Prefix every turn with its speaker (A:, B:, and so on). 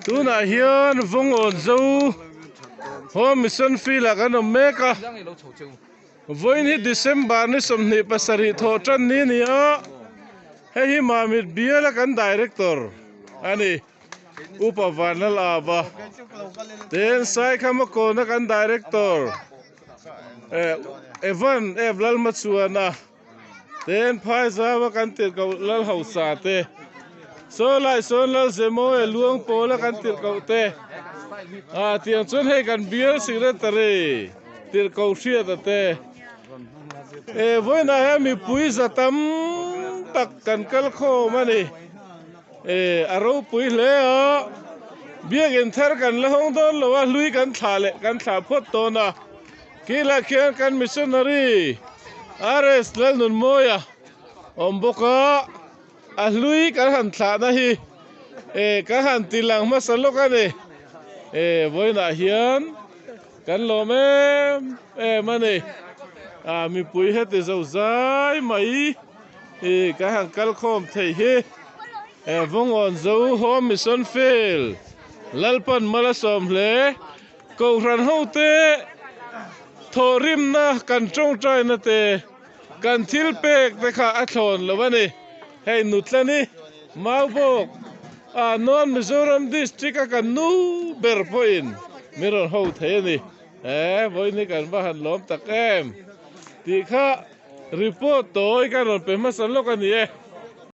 A: tu na hiền Vawngawnzo hôm mission phi là cái nôm meka với ní December ní sum ní pasari thọ chân ní ní á hay hi mà mít bia là cái director ani upavanal ava then sai khama ko na kan director evan evlal matsuana then phai za kan tir ko lal hausa te so lai son lal zemo luang po la kan tir ko te tiang chun he kan beer secretary tir ko sia te voi na ha mi pui zatam tak kan kal kho mani aro pui le a biak in thar kan la hong don lo wa lui kan thla phot to na kila khian kan missionary ares lal nun moya omboka a lui kan han thla na hi ka han tilang ma salo ka ni voi na hian kan lo me mani mi pui he te zo zai mai ka han kal khom thei hi Vawngawnzo home mission fail lalpan malasom le ko ran hote thorim na kan trong trai na te kan thil pek te kha a thon lo wani hei nutlani mau bok non Mizoram district a kan nu ber point miron ho the ni voi ni kan ba han lom tak em ti kha report toy kan ron pe ma san lo kan ni